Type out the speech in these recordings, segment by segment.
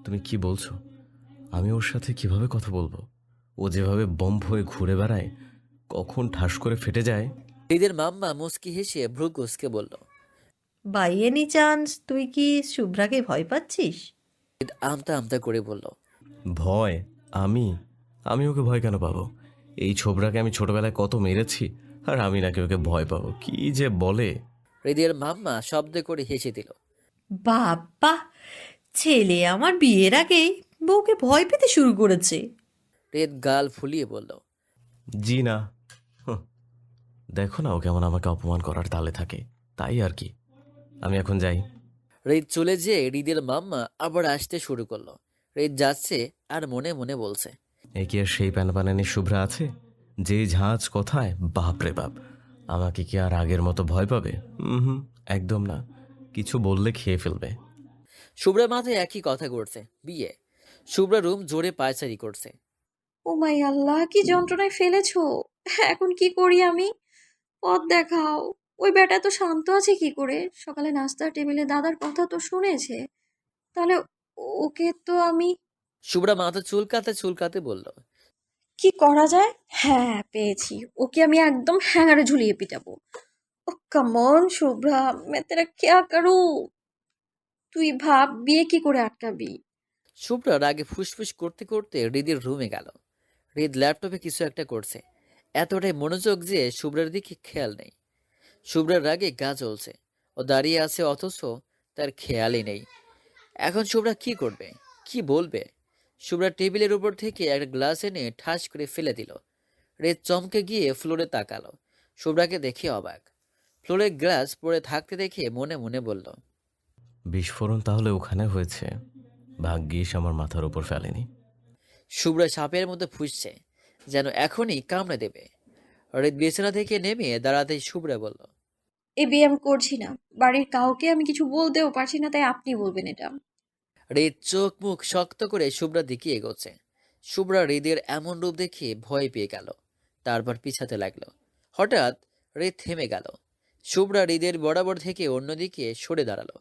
তুমি কি বলছো? আমি ওর সাথে কিভাবে কথা বলবো? ও যেভাবে বম্ব হয়ে ঘুরে বেড়ায়, কখন ঠাস করে ফেটে যায়। হৃদের মাম্মা মুচকি হেসে ভ্রু কুঁচকে বলল। বাই এনি চান্স তুই কি শুভ্রাকে ভয় পাচ্ছিস? হৃদ আমতা আমতা করে বলল। ভয়? আমি আমি ওকে ভয় কেন পাবো? এই ছোবরাকে আমি ছোটবেলায় কত মেরেছি, আর আমি নাকি ওকে ভয় পাবো? কি যে বলে! হৃদের মাম্মা শব্দ করে হেসে দিল। বাবা, ছেলে আমার বিয়ের আগেই বউকে ভয় পেতে শুরু করেছে। হৃদ গাল ফুলিয়ে বলল। জি না। হুঁ, দেখো না ও কেমন আমাকে অপমান করার তালে থাকে। তাই আর কি। আমি এখন যাই। হৃদ চলে যেয়ে হৃদের মাম্মা আবার আসতে শুরু করলো। হৃদ যাচ্ছে আর মনে মনে বলছে। এ কি আর সেই প্যানপানানি শুভ্রা আছে? যে ঝাঁজ কথায়, বাপ রে বাপ! আমাকে কি আর আগের মতো ভয় পাবে? হুম, একদম না। কিছু বললে খেয়ে ফেলবে। শুভ্রা মাথায় একই কথা করছে, বিয়ে। শুভ্রা রুম জোরে পায়চারি করছে। ও মাই আল্লাহ, কি যন্ত্রণায় ফেলেছো! এখন কি করি আমি? পথ দেখাও। ওই বেটা তো শান্ত আছে কি করে? সকালে নাস্তার টেবিলে দাদার কথা তো শুনেছে। তাহলে ওকে তো আমি শুভ্রা মাথা চুলকাতে চুলকাতে বলল। কি করা যায়? হ্যাঁ, পেয়েছি। ওকে আমি একদম হ্যাঙ্গারে ঝুলিয়ে পিটাবো। ও কাম অন শুভ্রা, मैं तेरा क्या करूं? তুই ভাব বিয়ে কি করে আটকাবি? শুভ্রা রাগে ফুসফুস করতে করতে হৃদের রুমে গেল। হৃদ ল্যাপটপে কিছু একটা করছে, এতটাই মনোযোগ যে শুভ্রার দিকে খেয়াল নেই। শুভ্রার রাগে গা জ্বলছে। ও দাঁড়িয়ে আছে অথচ তার খেয়ালই নেই। এখন শুভ্রা কি করবে, কি বলবে? শুভ্রা টেবিলের উপর থেকে একটা গ্লাস এনে ঠাস করে ফেলে দিল। হৃদ চমকে গিয়ে ফ্লোরে তাকালো। শুভ্রাকে দেখে অবাক। ফ্লোরে গ্লাস পড়ে থাকতে দেখে মনে মনে বলল। বিস্ফোরণ তাহলে ওখানে হয়েছে। ভাগ্যিস আমার মাথার উপর ফেলেনি। শুভ্রা সাপের মতো ফুঁসছে, যেন এখনই কামড়ে দেবে। হৃদ বিছানা থেকে নেমে দাঁড়াতেই শুভ্রা বলল। এই বিয়ে আমি করছি না। বাড়ির কাউকে আমি কিছু বলতেও পারছি না, তাই আপনি বলবেন এটা। হৃদ চোখ মুখ শক্ত করে শুভ্রার দিকে এগোচ্ছে। শুভ্রা হৃদের এমন রূপ দেখে ভয় পেয়ে গেল, তারপর পিছাতে লাগলো। হঠাৎ হৃদ থেমে গেল। শুভ্রা হৃদের বরাবর থেকে অন্যদিকে সরে দাঁড়ালো।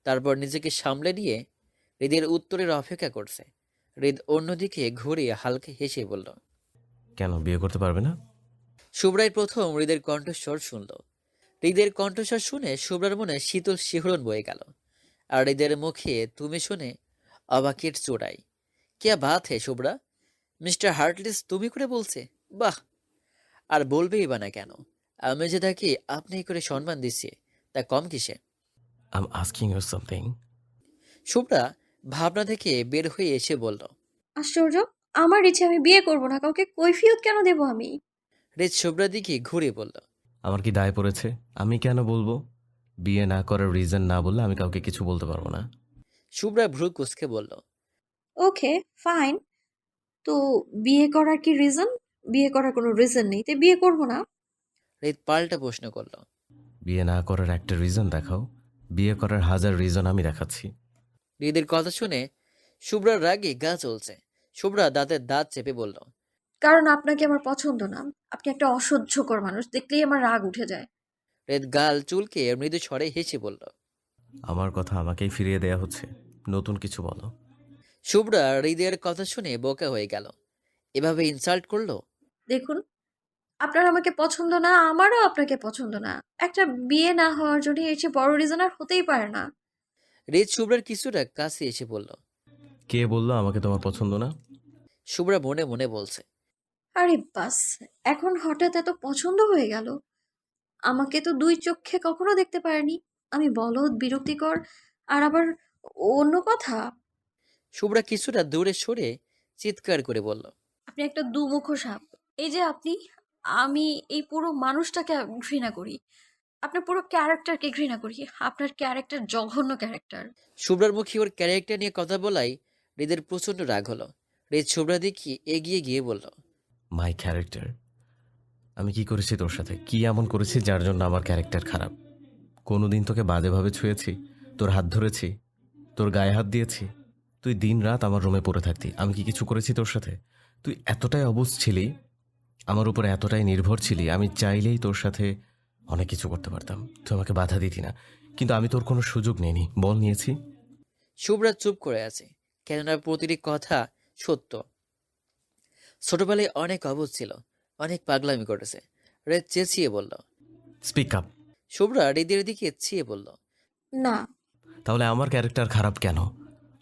তারপর নিজেকে সামলে নিয়ে হৃদের উত্তরের অপেক্ষা করছে। হৃদ অন্যদিকে ঘুরে হালকা হেসে বলল। কেন বিয়ে করতে পারবে না? শুভ্রাই প্রথম হৃদের কণ্ঠস্বর শুনল। হৃদের কণ্ঠস্বর শুনে শুভ্রার মনে শীতল শিহরণ বয়ে গেল। আর হৃদের মুখে তুমি শুনে অবাকের চোরাই। কে বাত হে শুভ্রা, মিস্টার হার্টলিস তুমি করে বলছে? বাহ! আর বলবেই বা না কেন? আমি যে তাকে আপনি করে সম্মান দিচ্ছি, তা কম কিসে? I am asking you something. Shubhra ভাবনা থেকে বের হয়ে এসে বলল। আশ্চর্য! আমার ইচ্ছে আমি বিয়ে করব না, কাউকে কৈফিয়ত কেন দেব আমি? হৃদ শুভ্রার দিকে ঘুরে বলল। আমার কি দায় পড়েছে? আমি কেন বলবো? বিয়ে না করার রিজন না বললে আমি কাউকে কিছু বলতে পারবো না। শুভ্রা ভ্রু কুঁচকে বলল। ওকে, ফাইন। তো বিয়ে করার কি রিজন? বিয়ে করার কোনো রিজন নেই, তাই বিয়ে করব না। হৃদ পাল্টা প্রশ্ন করল। বিয়ে না করার একটা রিজন দেখাও। বিয়ে করার হাজার রিজন আমি দেখাচ্ছি। হৃদের কথা শুনে শুভ্রার রাগে গা চলছে। শুভ্রা দাঁতের দাঁত চেপে বলল। কারণ আপনাকে আমার পছন্দ না। আপনি একটা অসহ্যকর মানুষ, দেখলেই আমার রাগ উঠে যায়। হৃদ গাল চুলকে মৃদু স্বরে হেসে বলল। আমার কথা আমাকেই ফিরিয়ে দেয়া হচ্ছে। নতুন কিছু বলো। শুভ্রা হৃদের কথা শুনে বোকা হয়ে গেল। এভাবে ইনসাল্ট করলো? দেখুন, আপনার আমাকে পছন্দ না, আমারও আপনাকে পছন্দ না। একটা বিয়ে না হওয়ার জন্য এর চেয়ে বড় রিজন আর হতেই পারে না। হৃদ শুভ্রার কিছুটা কাছে এসে বলল। কে বললো আমাকে তোমার পছন্দ না? শুভ্রা মনে মনে বলছে। আরে বাস, এখন হঠাৎ এত পছন্দ হয়ে গেল? আমাকে তো দুই চোখে কখনো দেখতে পারেনি। আমি বলদ, বিরক্তিকর, আর আবার অন্য কথা। শুভ্রা কিছুটা দূরে সরে চিৎকার করে বলল। আপনি একটা দুমুখো সাপ। এই যে আপনি, আমি এই পুরো মানুষটাকে ঘৃণা করি। আপনার পুরো ক্যারেক্টারকে ঘৃণা করি। আপনার ক্যারেক্টার জঘন্য ক্যারেক্টার। শুভ্রার মুখে ওর ক্যারেক্টার নিয়ে কথা বলাই হৃদের প্রচন্ড রাগ হলো। হৃদ শুভ্রা দেখি এগিয়ে গিয়ে বলল। মাই ক্যারেক্টার? আমি কি করেছি তোর সাথে? কি এমন করেছি যার জন্য আমার ক্যারেক্টার খারাপ? কোনোদিন তোকে বাজেভাবে ছুঁয়েছি? তোর হাত ধরেছি? তোর গায়ে হাত দিয়েছি? তুই দিন রাত আমার রুমে পড়ে থাকতি, আমি কি কিছু করেছি তোর সাথে? তুই এতটাই অবুঝ ছিলি, আমার উপর এতটাই নির্ভর ছিলি, আমি চাইলেই তোর সাথে অনেক কিছু করতে পারতাম। তুই আমাকে বাধা দিতি না, কিন্তু আমি তোর কোনো সুযোগ নিইনি। বল নিয়েছি? শুভ্রা চুপ করে আছে। কেননা প্রতিটি কথা সত্য। ছোটবেলায় অনেক অবুঝ ছিল, অনেক পাগলামি করেছে। হৃদ চেঁচিয়ে বলল। Speak up. শুভ্রা হৃদের দিকে চেয়ে বলল। না। তাহলে আমার ক্যারেক্টার খারাপ কেন?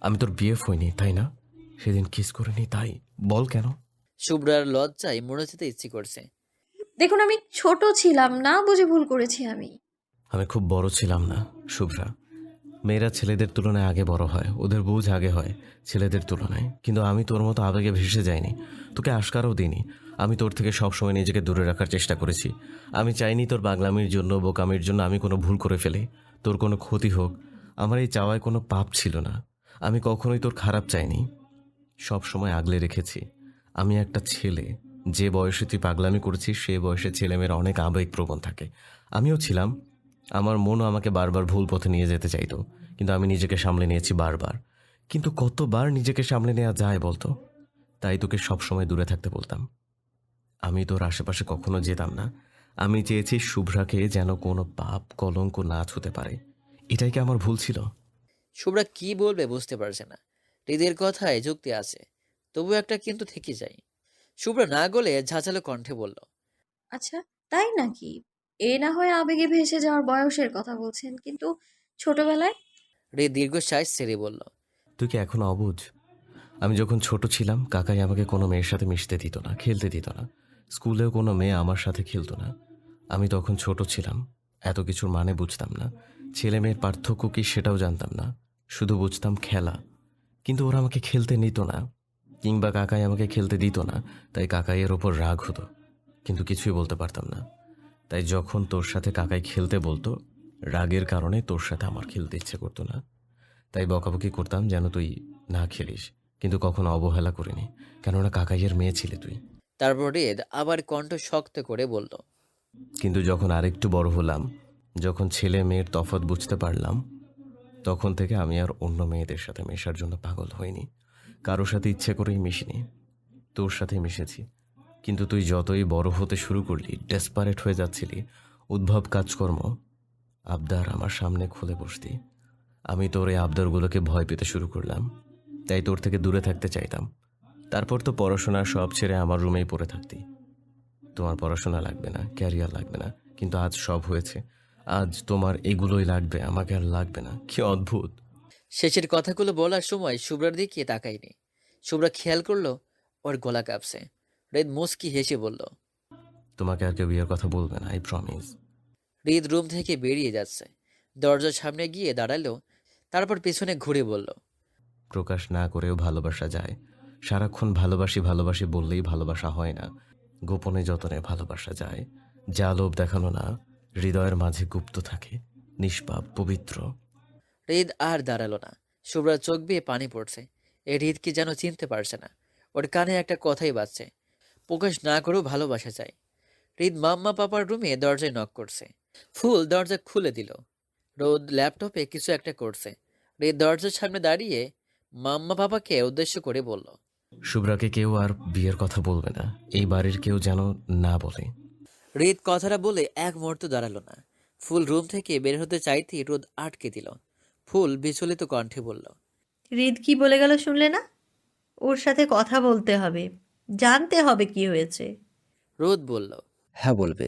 আমি তোর বিএফ হইনি, তাই না? সেদিন কিস করিনি, তাই বল কেন? শুভ্রার লজ্জায় মরে যেতে ইচ্ছে করছে। দেখুন, আমি ছোট ছিলাম, না বুঝে ভুল করেছি আমি। আমি খুব বড় ছিলাম না শুভ্রা। মেয়েরা ছেলেদের তুলনায় আগে বড় হয়, ওদের বুঝ আগে হয় ছেলেদের তুলনায়। কিন্তু আমি তোর মতো আবেগে ভেসে যাইনি, তোকে আশকারও দিইনি। আমি তোর থেকে সবসময় নিজেকে দূরে রাখার চেষ্টা করেছি। আমি চাইনি তোর পাগলামির জন্য, বোকামির জন্য আমি কোনো ভুল করে ফেলি, তোর কোনো ক্ষতি হোক। আমার এই চাওয়ায় কোনো পাপ ছিল না। আমি কখনোই তোর খারাপ চাইনি, সব সময় আগলে রেখেছি। আমি একটা ছেলে, যে বয়সে তুই পাগলামি করেছিস সে বয়সে ছেলেমেয়েরা অনেক আবেগপ্রবণ থাকে। আমিও ছিলাম। আমার মনও আমাকে বারবার ভুল পথে নিয়ে যেতে চাইতো, কিন্তু আমি নিজেকে সামলে নিয়েছি বারবার। কিন্তু কতবার নিজেকে সামলে নেওয়া যায় বলতো? তাই তোকে সবসময় দূরে থাকতে বলতাম। আমি তোর আশেপাশে কখনো যেতাম না। আমি চেয়েছি শুভ্রাকে যেন কোনো পাপ কলঙ্ক না ছুতে পারে। এটাই কি আমার ভুল ছিল? শুভ্রা কি বলবে বুঝতে পারছে না। হৃদের কথায় যুক্তি আছে, তবু একটা কিন্তু থেকে যায়। শুভ্রা না গলে ঝাঁঝালো কণ্ঠে বলল। আচ্ছা, তাই নাকি? এ না হয় আবেগে ভেসে যাওয়ার বয়সের কথা বলছেন, কিন্তু ছোটবেলায়? হৃদ দীর্ঘশ্বাস ছেড়ে বলল। তুই কি এখনো অবুঝ? আমি যখন ছোট ছিলাম কাকাই আমাকে কোনো মেয়ের সাথে মিশতে দিত না, খেলতে দিত না। স্কুলেও কোনো মেয়ে আমার সাথে খেলতো না। আমি তখন ছোট ছিলাম, এত কিছুর মানে বুঝতাম না। ছেলে মেয়ের পার্থক্য কি সেটাও জানতাম না, শুধু বুঝতাম খেলা। কিন্তু ওরা আমাকে খেলতে নিত না, কিংবা কাকাই আমাকে খেলতে দিত না। তাই কাকাইয়ের ওপর রাগ হতো, কিন্তু কিছুই বলতে পারতাম না। তাই যখন তোর সাথে কাকাই খেলতে বলতো, রাগের কারণে তোর সাথে আমার খেলতে ইচ্ছে করতো না। তাই বকাবকি করতাম যেন তুই না খেলিস, কিন্তু কখনো অবহেলা করিনি, কেননা কাকাইয়ের মেয়ে ছিলে তুই। তারপর হৃদ আবার কণ্ঠ শক্ত করে বলল। কিন্তু যখন আরেকটু বড় হলাম, যখন ছেলে মেয়ের তফাৎ বুঝতে পারলাম, তখন থেকে আমি আর অন্য মেয়েদের সাথে মেশার জন্য পাগল হইনি। কারোর সাথে ইচ্ছে করেই মিশিনি, তোর সাথে মিশেছি। কিন্তু তুই যতই বড় হতে শুরু করলি, ডেসপারেট হয়ে যাচ্ছিলি, উদ্ভব কাজকর্ম, আবদার আমার সামনে খুলে বসতি, আমি তোর এই আবদারগুলোকে ভয় পেতে শুরু করলাম। তাই তোর থেকে দূরে থাকতে চাইতাম। তারপর তো পড়াশোনা সব ছেড়ে আমার রুমেই পড়ে থাকতি। তোমার পড়াশোনা লাগবে না, ক্যারিয়ার লাগবে না, কিন্তু আজ সব হয়েছে। আজ তোমার এগুলোই লাগবে, আমাকে আর লাগবে না। কি অদ্ভুত! শেষের কথাগুলো বলার সময় শুভ্রার দিকে তাকায়নি। শুভ্রা খেয়াল করলো ওর গলা কাঁপছে। হৃদ মুচকি হেসে বলল। তোমাকে আর কেউ বিয়ের কথা বলবে না, আই প্রমিস। হৃদ রুম থেকে বেরিয়ে যাচ্ছে। দরজার সামনে গিয়ে দাঁড়ালো, তারপর পেছনে ঘুরে বলল। প্রকাশ না করেও ভালোবাসা যায়। সারাক্ষণ ভালোবাসি ভালোবাসি বললেই ভালোবাসা হয় না, গোপনে যতনে ভালোবাসা যায়। যা লোভ দেখানো না, হৃদয়ের মাঝে গুপ্ত থাকে, নিষ্পাপ পবিত্র। হৃদ আর দাঁড়ালো না। শুভ্রার চোখ বেয়ে পানি পড়ছে। এই হৃদকে যেন চিনতে পারছে না। ওর কানে একটা কথাই বাজছে, প্রকাশ না করেও ভালোবাসা যায়। হৃদ মাম্মা পাপার রুমে দরজায় নক করছে। ফুল দরজা খুলে দিল। রোদ ল্যাপটপে কিছু একটা করছে। হৃদ দরজার সামনে দাঁড়িয়ে মাম্মা পাপাকে উদ্দেশ্য করে বলল। শুভ্রাকে কেউ আর বিয়ের কথা বলবে না, এই বাড়ির কেউ যেন না বলে। হৃদ কথাটা বলে এক মুহূর্ত দাঁড়ালো না। ফুল রুম থেকে বের হতে চাইতেই রোদ আটকে দিল। ফুল বিচলিত কণ্ঠে বলল। হৃদ কি বলে গেল শুনলে না? ওর সাথে কথা বলতে হবে, জানতে হবে কি হয়েছে। রোদ বলল। হ্যাঁ বলবে,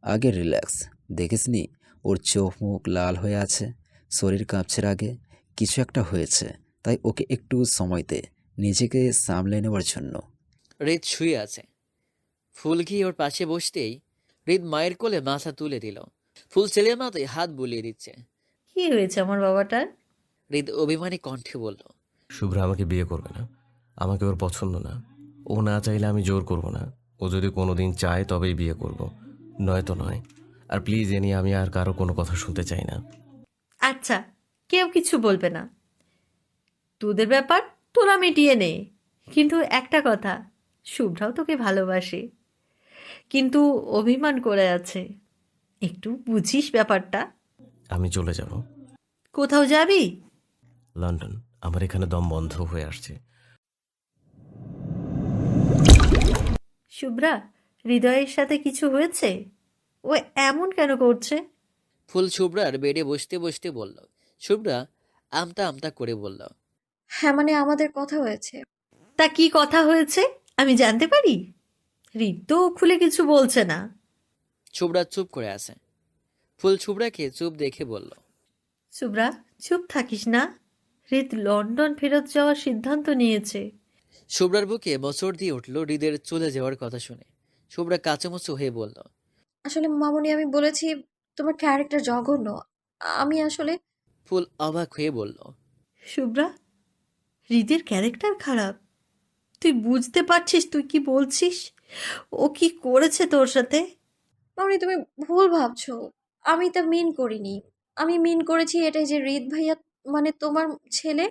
আগে রিল্যাক্স। দেখিসনি ওর চোখ মুখ লাল হয়ে আছে, শরীর কাঁপছে রাগে। কিছু একটা হয়েছে, তাই ওকে একটু সময় দে নিজেকে সামলে নেওয়ার জন্য। হৃদ শুয়ে আছে। ফুল গিয়ে ওর পাশে বসতেই হৃদ মায়ের কোলে মাথা তুলে দিল। ফুল ছেলের মাথায় হাত বুলিয়ে দিচ্ছে। কি হয়েছে আমার বাবাটার? হৃদ অভিমানী কণ্ঠে বলল। শুভ্রা আমাকে বিয়ে করবে না, আমাকে ওর পছন্দ না। ও না চাইলে আমি জোর করব না। ও যদি কোনোদিন চায় তবেই বিয়ে করব, নয়তো নয়। আর প্লিজ এ নিয়ে আমি আর কারো কোনো কথা শুনতে চাই না। আচ্ছা, কেউ কিছু বলবে না। তোদের ব্যাপার তোরা মিটিয়ে নে। কিন্তু একটা কথা, শুভ্রাও তোকে ভালোবাসে, কিন্তু অভিমান করে আছে। একটু বুঝিস ব্যাপারটা। আমি চলে যাব কোথাও যাবি? লন্ডন। আমার এখানে দম বন্ধ হয়ে আসছে। শুভ্রা, হৃদয়ের সাথে কিছু হয়েছে? ও এমন কেন করছে? ফুল শুভ্রার বেডে বসতে বসতে বলল। শুভ্রা আমতা আমতা করে বলল। হ্যাঁ মানে আমাদের কথা হয়েছে। তা কি কথা হয়েছে আমি জানতে পারি? হৃদ তো খুলে কিছু বলছে না। শুভ্রা চুপ করে আছে। ফুল শুভ্রাকে চুপ দেখে বলল, শুভ্রা, চুপ থাকিস না। হৃদ লন্ডন ফেরত যাওয়ার সিদ্ধান্ত নিয়েছে। শুভ্রার বুকে মোচড় দিয়ে উঠল হৃদের চলে যাওয়ার কথা শুনে। শুভ্রা কাঁচামুচো হয়ে বলল, আসলে মামুনি আমি বলেছি তোমার ক্যারেক্টার জঘন্য। আমি আসলে ফুল অবাক হয়ে বলল, শুভ্রা, হৃদের ক্যারেক্টার খারাপ? তুই বুঝতে পারছিস তুই কি বলছিস? ও কি করেছে তোর সাথে? মামুনি তুমি ভুল ভাবছো। আমি তা মিন করিনি। আমি মিন করেছি এটাই যে হৃদ ভাইয়া মানে তোমার ছেলে,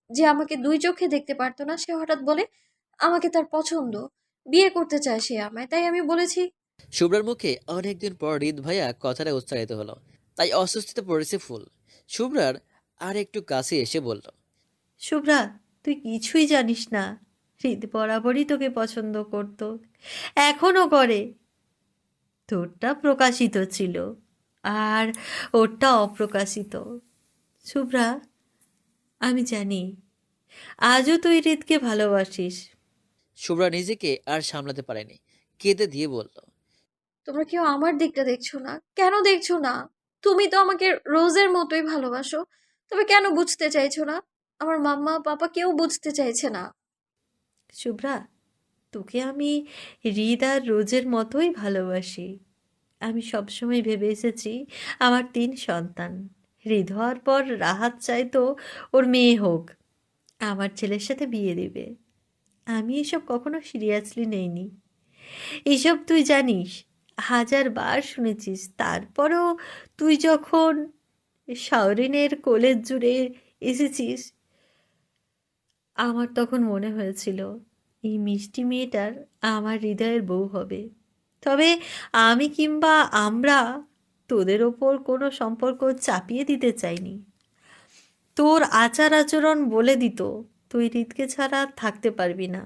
যে আমাকে দুই চোখে দেখতে পারতো না, সে হঠাৎ বলে আমাকে তার পছন্দ, বিয়ে করতে চায় সে আমায়, তাই আমি বলেছি। শুভ্রার মুখে অনেকদিন পর হৃদ ভাইয়া কথাটা উচ্চারিত হলো, তাই অস্বস্তিতে পড়েছে ফুল। শুভ্রার আর একটু কাছে এসে বলল, শুভ্রা, তুই কিছুই জানিস না। হৃদ বরাবরই তোকে পছন্দ করত, এখনো করে। তোরটা প্রকাশিত ছিল, আর ওরটা অপ্রকাশিত। শুভ্রা, আমি জানি আজও তুই হৃদকে ভালোবাসিস। শুভ্রা নিজেকে আর সামলাতে পারেনি, কেঁদে দিয়ে বলল, তোমরা কেউ আমার দিকটা দেখছো না, কেন দেখছো না? তুমি তো আমাকে রোজের মতোই ভালোবাসো, তবে কেন বুঝতে চাইছো না? আমার মাম্মা পাপা কেউ বুঝতে চাইছে না। শুভ্রা, তোকে আমি হৃদ আর রোজের মতোই ভালোবাসি। আমি সবসময় ভেবে এসেছি আমার 3 সন্তান। হৃদ হওয়ার পর রাহাত চাইতো ওর মেয়ে হোক, আমার ছেলের সাথে বিয়ে দেবে। আমি এসব কখনো সিরিয়াসলি নেইনি। এইসব তুই জানিস, 1000বার শুনেছিস। তারপরও তুই যখন শাওরিনের কোলের জুড়ে এসেছিস, আমার তখন মনে হয়েছিল এই মিষ্টি মেয়েটার আমার হৃদয়ের বউ হবে। তবে আমি কিংবা আমরা তোদের ওপর কোনো সম্পর্ক চাপিয়ে দিতে চাইনি। তোর আচার আচরণ বলে দিত তুই হৃদকে ছাড়া থাকতে পারবি না।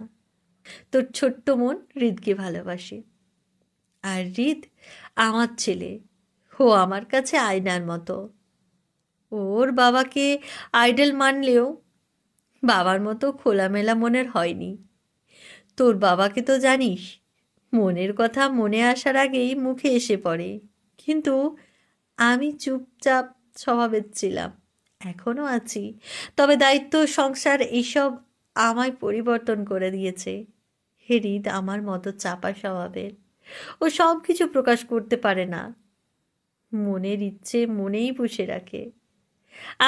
তোর ছোট্ট মন হৃদকে ভালোবাসে। আর হৃদ আমার ছেলে, ও আমার কাছে আয়নার মতো। ওর বাবাকে আইডল মানলেও বাবার মতো খোলামেলা মনের হয়নি। তোর বাবাকে তো জানিস, মনের কথা মনে আসার আগেই মুখে এসে পড়ে। কিন্তু আমি চুপচাপ স্বভাবের ছিলাম, এখনও আছি। তবে দায়িত্ব, সংসার এইসব আমায় পরিবর্তন করে দিয়েছে। হৃদ আমার মতো চাপা স্বভাবের। ও সব কিছু প্রকাশ করতে পারে না, মনের ইচ্ছে মনেই পুষে রাখে।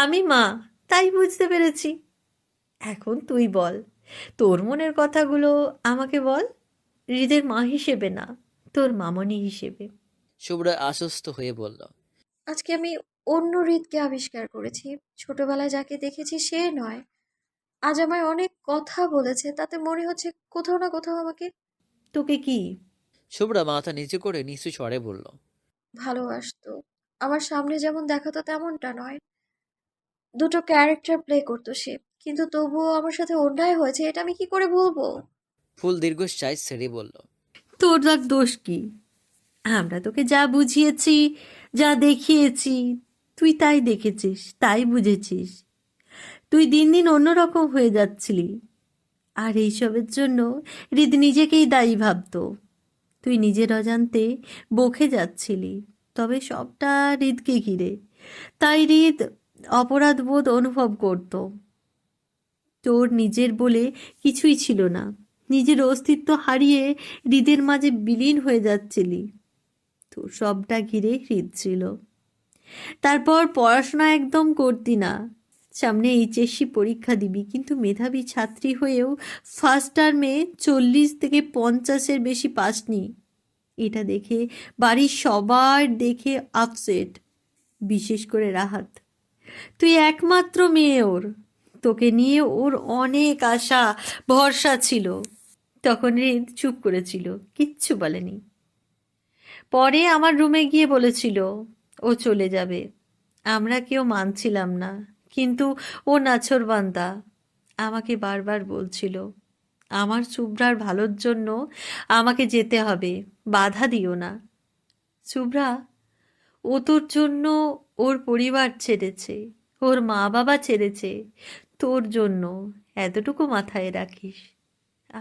আমি মা, তাই বুঝতে পেরেছি। এখন তুই বল, তোর মনের কথাগুলো আমাকে বল। হৃদের মা হিসেবে না, তোর মামনি হিসেবে। শুভ্রা আশ্বস্ত হয়ে বলল, আজকে আমি অন্য হৃদকে আবিষ্কার করেছি। ছোটবেলায় যাকে দেখেছি সে নয়। আজ আমায় অনেক কথা বলেছে, তাতে মনে হচ্ছে কোথাও না কোথাও আমাকে তোকে কি? শুভ্রা মাথা নিচু করে নিচু স্বরে বলল, ভালোবাসতো। আমার সামনে যেমন দেখাতো তেমনটা নয়, দুটো ক্যারেক্টার প্লে করতো সে, কিন্তু তবুও আমার সাথে অন্যায় হয়েছে, এটা আমি কি করে বলবো? ফুল দীর্ঘশ্বাস ছেড়ে বলল, তোর আর দোষ কি? আমরা তোকে যা বুঝিয়েছি, যা দেখিয়েছি, তুই তাই দেখেছিস, তাই বুঝেছিস। তুই দিন দিন অন্যরকম হয়ে যাচ্ছিলি, আর এইসবের জন্য হৃদ নিজেকেই দায়ী ভাবতো। তুই নিজের অজান্তে বকে যাচ্ছিলি, তবে সবটা হৃদকে ঘিরে। তাই হৃদ অপরাধবোধ অনুভব করত। তোর নিজের বলে কিছুই ছিল না, নিজের অস্তিত্ব হারিয়ে হৃদের মাঝে বিলীন হয়ে যাচ্ছিলি। তোর সবটা ঘিরে হৃদ ছিল। তারপর পড়াশোনা একদম করতি না, সামনে এইচএসসি পরীক্ষা দিবি, কিন্তু মেধাবী ছাত্রী হয়েও ফার্স্ট টার্মে 40 থেকে 50-এর বেশি পাসনি। এটা দেখে বাড়ির সবার দেখে আপসেট, বিশেষ করে রাহাত। তুই একমাত্র মেয়ে ওর, তোকে নিয়ে ওর অনেক আশা ভরসা ছিল। তখন হৃদ চুপ করেছিল, কিচ্ছু বলেনি। পরে আমার রুমে গিয়ে বলেছিল ও চলে যাবে। আমরা কেউ মানছিলাম না, কিন্তু ও নাছোড়বান্দা আমাকে বারবার বলছিল আমার শুভ্রার ভালোর জন্য আমাকে যেতে হবে, বাধা দিও না। শুভ্রা, ও তোর জন্য ওর পরিবার ছেড়েছে, ওর মা বাবা ছেড়েছে তোর জন্য, এতটুকু মাথায় রাখিস।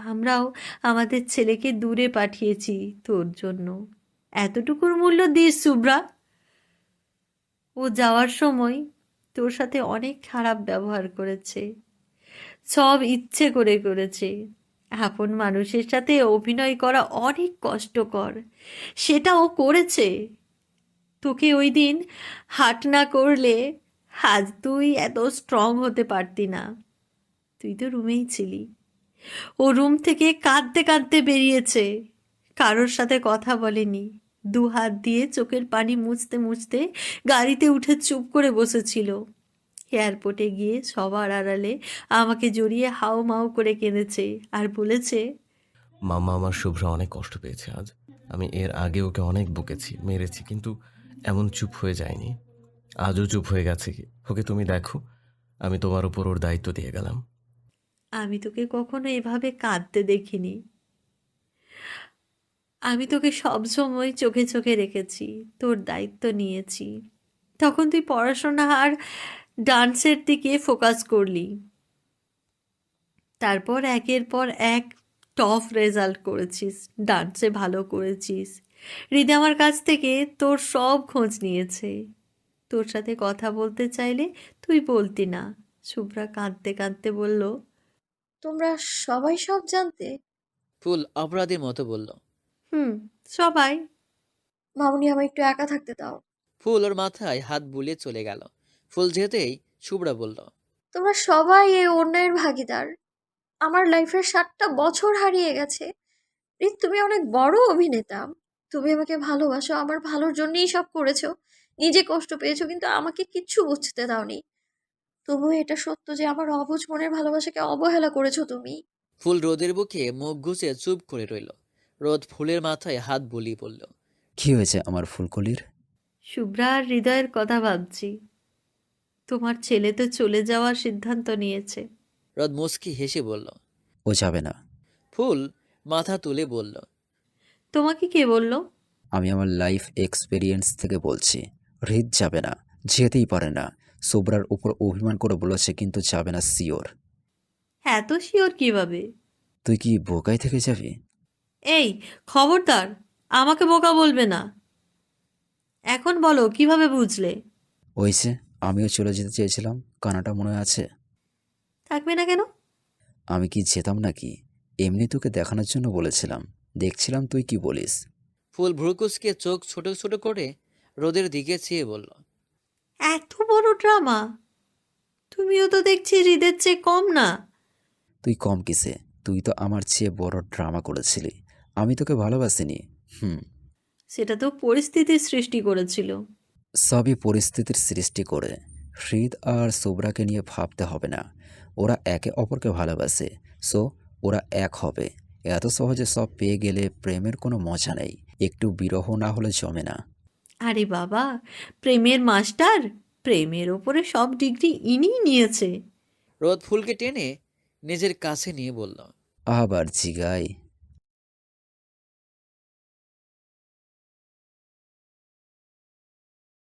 আমরাও আমাদের ছেলেকে দূরে পাঠিয়েছি তোর জন্য, এতটুকুর মূল্য দিস শুভ্রা। ও যাওয়ার সময় তোর সাথে অনেক খারাপ ব্যবহার করেছে, সব ইচ্ছে করে করেছে। আপন মানুষের সাথে অভিনয় করা অনেক কষ্টকর, সেটা ও করেছে। তোকে ওই দিন হার্ট না করলে আজ তুই এত স্ট্রং হতে পারতি না। তুই তো রুমেই ছিলি, ও রুম থেকে কাঁদতে কাঁদতে বেরিয়েছে, কারোর সাথে কথা বলেনি, দু হাত দিয়ে চোখের পানি মুছতে মুছতে গাড়িতে উঠে চুপ করে বসেছিল। এয়ারপোর্টে গিয়ে সবার আড়ালে আমাকে জড়িয়ে হাউ মাউ করে কেঁদেছে আর বলেছে, মাম্মা, আমার শুভ্র অনেক কষ্ট পেয়েছে আজ। আমি এর আগে ওকে অনেক বকেছি, মেরেছি, কিন্তু এমন চুপ হয়ে যায়নি। আজও চুপ হয়ে গেছে কি? ওকে তুমি দেখো, আমি তোমার উপর ওর দায়িত্ব দিয়ে গেলাম। আমি তোকে কখনো এভাবে কাঁদতে দেখিনি। আমি তোকে সব সময় চোখে চোখে রেখেছি, তোর দায়িত্ব নিয়েছি। তখন তুই পড়াশোনা আর ডান্সের দিকে ফোকাস করলি, তারপর একের পর এক টপ রেজাল্ট করেছিস, ডান্সে ভালো করেছিস। হৃদয় আমার কাছ থেকে তোর সব খোঁজ নিয়েছে। তোর সাথে কথা বলতে চাইলে তুই বলতি না। শুভ্রা কাঁদতে কাঁদতে বলল, তোমরা সবাই সব জানতে? ফুল অপরাধীর মতো বলল। হুম, সবাই। মামুনি, আমায় একটু একা থাকতে দাও। ফুল ওর মাথায় হাত বুলিয়ে চলে গেল। ফুল যেতেই শুভ্রা বলল, তোমরা সবাই এই অন্যায়ের ভাগীদার। আমার লাইফের 7টা বছর হারিয়ে গেছে। রিত, তুমি অনেক বড় অভিনেতা। তুমি আমাকে ভালোবাসো, আমার ভালোর জন্যই সব করেছো। নিজে কষ্ট পেয়েছো, কিন্তু আমাকে কিচ্ছু বুঝতে দাওনি। তবুও এটা সত্য যে আমার অবুঝ মনের ভালোবাসাকে অবহেলা করেছো তুমি। ফুল রোদের বুকে মুখ গুজে চুপ করে রইল। রোদ ফুলের মাথায় হাত বুলিয়ে বলল, কি হয়েছে আমার ফুলকলির? শুভ্রা আর হৃদয়ের কথা ভাবছি। তোমার ছেলে তো চলে যাওয়ার সিদ্ধান্ত নিয়েছে। রোদ মুচকি হেসে বলল। ও যাবে না। ফুল মাথা তুলে বলল, তোমাকে কে বলল? আমি আমার লাইফ এক্সপিরিয়েন্স থেকে বলছি। হৃদ যাবে না, যেতেই পারে না। শুভ্রার উপর অভিমান করে বলেছে, কিন্তু যাবে না শিওর। এত শিওর কিভাবে? তুই কি বোকাই থেকে যাবি? এই, খবরদার, আমাকে বোকা বলবে না। এখন বলো কিভাবে বুঝলে? ওই যে, আমিও চলে যেতে চেয়েছিলাম, কানাটা মনে আছে? থাকবে না কেন? আমি কি যেতাম নাকি? এমনি তোকে দেখানোর জন্য বলেছিলাম, দেখছিলাম তুই কি বলিস। ফুল ভ্রুকুচকে চোখ ছোট ছোট করে রোদের দিকে চেয়ে বলল, এত বড় ড্রামা! তুমিও তো দেখছি হৃদের চেয়ে কম না। তুই কম কিসে? তুই তো আমার চেয়ে বড় ড্রামা করেছিলি। আমি তোকে ভালোবাসিনি। সেটা তো পরিস্থিতির সৃষ্টি করেছিল। সবই পরিস্থিতির সৃষ্টি করে। হৃদ আর শুভ্রাকে নিয়ে ভাবতে হবে না। ওরা একে অপরকে ভালোবাসে, সো ওরা এক হবে। এত সহজে সব পেয়ে গেলে প্রেমের কোনো মজা নেই। একটু বিরহ না হলে জমে না। আরে বাবা, প্রেমের মাস্টার, প্রেমের ওপরে সব ডিগ্রি ইনিই নিয়েছে। রোদ ফুলকে টেনে নিজের কাছে নিয়ে বলল, আবার জিগাই।